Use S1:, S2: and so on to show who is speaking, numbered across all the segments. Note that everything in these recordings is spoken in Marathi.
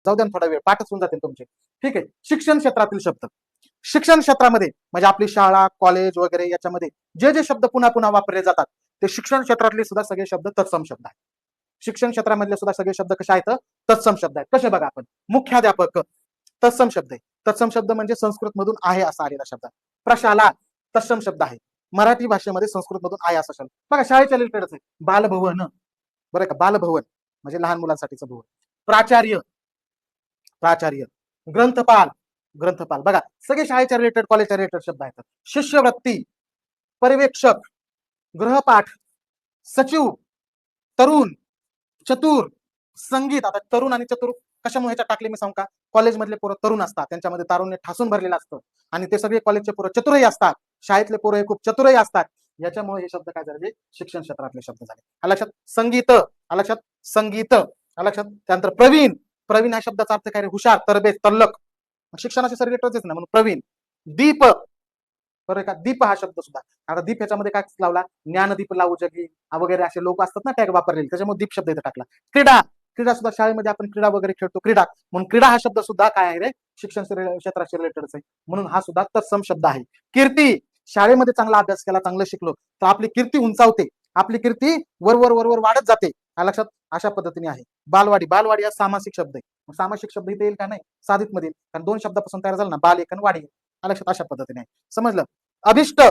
S1: जाऊ द्या थोडा वेळ, पाठच होऊन जातील तुमचे. ठीक आहे. शिक्षण क्षेत्रातील शब्द. शिक्षण क्षेत्रामध्ये म्हणजे आपली शाळा, कॉलेज वगैरे याच्यामध्ये जे जे शब्द पुन्हा पुन्हा वापरले जातात ते शिक्षण क्षेत्रातले सुद्धा सगळे शब्द तत्सम शब्द आहेत. शिक्षण क्षेत्रामधले सुद्धा सगळे शब्द कसे आहेत? तत्सम शब्द आहेत. कसे बघा आपण, मुख्याध्यापक तत्सम शब्द आहे. तत्सम शब्द म्हणजे संस्कृत मधून आहे असा आलेला शब्द. प्रशाला तत्सम शब्द आहे. मराठी भाषेमध्ये संस्कृत मधून आहे असा शब्द. बघा शाळेच्या रिलेटेडच आहे. बालभवन, बरं का, बालभवन म्हणजे लहान मुलांसाठीचं भवन. प्राचार्य, प्राचार्य. ग्रंथपाल, ग्रंथपाल. बघा सगळे शाळेच्या रिलेटेड, कॉलेजच्या रिलेटेड शब्द आहेत. शिष्यवृत्ती, पर्यवेक्षक, गृहपाठ, सचिव, तरुण, चतुर, संगीत. आता तरुण आणि चतुर कशामुळे ह्याच्यात टाकले मी सांगू का? कॉलेजमधले पोरं तरुण असतात, त्यांच्यामध्ये तारुण्य ठासून भरलेलं असतं, आणि ते सगळे कॉलेजचे पोरं चतुरही असतात, शाळेतले पोरं हे खूप चतुरही असतात. याच्यामुळे हे शब्द काय झाले? शिक्षण क्षेत्रातले शब्द झाले. लक्षात. संगीत, लक्षात, संगीत, लक्षात. त्यानंतर प्रवीण, प्रवीण या शब्दाचा अर्थ काय रे? हुशार, तरबेज, तल्लक. शिक्षणाचे रिलेटेडच ना म्हणून प्रवीण. दीप, बरोबर का, दीप हा शब्द सुद्धा. आता दीप ह्याच्यामध्ये काय लावला? ज्ञानदीप लावू जगी वगैरे असे लोक असतात ना टॅग वापरलेले, त्याच्यामुळे दीप शब्द इथे टाकला. क्रीडा, क्रीडा सुद्धा शाळेमध्ये आपण क्रीडा वगैरे खेळतो, क्रीडा, म्हणून क्रीडा हा शब्द सुद्धा काय आहे रे? शिक्षण क्षेत्राशी रिलेटेड आहे, म्हणून हा सुद्धा तत्सम शब्द आहे. कीर्ती, शाळेमध्ये चांगला अभ्यास केला, चांगलं शिकलो तर आपली कीर्ती उंचावते, आपली कीर्ती वरवर वरवर वाढत जाते. लक्षात. अशा पद्धतीने आहे. बालवाडी, बालवाडी हा सामासिक शब्द आहे. सामासिक शब्द इथे येईल का? नाही, साधित मध्ये, कारण दोन शब्दापासून तयार झाला ना, बाल एक आणि वाडी. लक्षात. अशा पद्धतीने आहे. समजलं. अभिष्ट,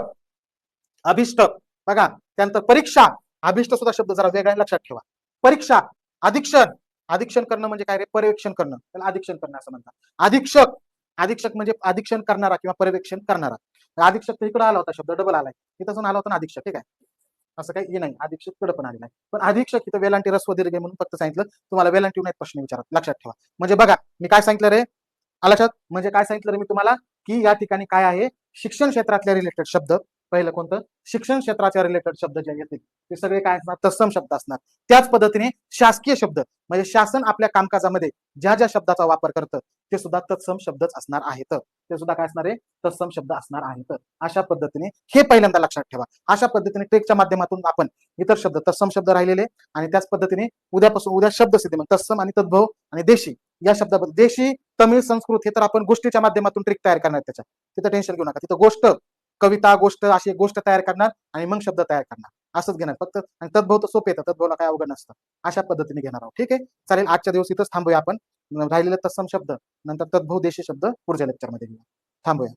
S1: अभिष्ट. बघा त्यानंतर परीक्षा, अभिष्ट सुद्धा शब्द जरा वेगळा लक्षात ठेवा. परीक्षा. अधीक्षण, अधीक्षण करणं म्हणजे काय रे? पर्यवेक्षण करणं, त्याला अधीक्षण करणं असं म्हणतात. अधीक्षक, अधीक्षक म्हणजे अधीक्षण करणारा किंवा पर्यवेक्षण करणारा. अधीक्षक तर इकडे आला होता शब्द, डबल आलाय इथं आला होता ना अधीक्षक. ठीक आहे, असं काही नाही, अधीक्षक कडे पण आलेला आहे, पण अधीक्षक इथं वेलांटी रस्व दीर्घ म्हणून फक्त सांगितलं. तुम्हाला वेलांटी नाही प्रश्न विचारत, लक्षात ठेवा. म्हणजे बघा मी काय सांगितलं रे? लक्षात. म्हणजे काय सांगितलं रे मी तुम्हाला? की या ठिकाणी काय आहे? शिक्षण क्षेत्रातल्या रिलेटेड शब्द. पहिलं कोणतं? शिक्षण क्षेत्राच्या रिलेटेड शब्द जे येतील ते सगळे काय असणार? तत्सम शब्द असणार. त्याच पद्धतीने शासकीय शब्द म्हणजे शासन आपल्या कामकाजामध्ये ज्या ज्या शब्दाचा वापर करतं ते सुद्धा तत्सम शब्दच असणार आहेत. ते सुद्धा काय असणार आहे? तत्सम शब्द असणार आहेत. अशा पद्धतीने हे पहिल्यांदा लक्षात ठेवा. अशा पद्धतीने ट्रेकच्या माध्यमातून आपण इतर शब्द, तत्सम शब्द राहिलेले, आणि त्याच पद्धतीने उद्या शब्दसिद्धी मग तत्सम आणि तद्भव आणि देशी या शब्दाबद्दल. देशी, तमिळ, संस्कृत हे तर आपण गोष्टीच्या माध्यमातून ट्रिक तयार करणार त्याच्या, तिथं टेन्शन घेऊ नका. तिथं गोष्ट, कविता, गोष्ट अशी गोष्ट तयार करणार आणि मग शब्द तयार करणार, असंच घेणार फक्त. आणि तद्भव तर सोपे येतं, तद्भवला काय अवघड नसतं. अशा पद्धतीने घेणार आहोत. ठीक आहे, चालेल. आजच्या दिवस इथंच थांबूया आपण. राहिलेले तत्सम शब्द नंतर तद्भव देशी शब्द पुढच्या लेक्चरमध्ये घेऊया. थांबूया.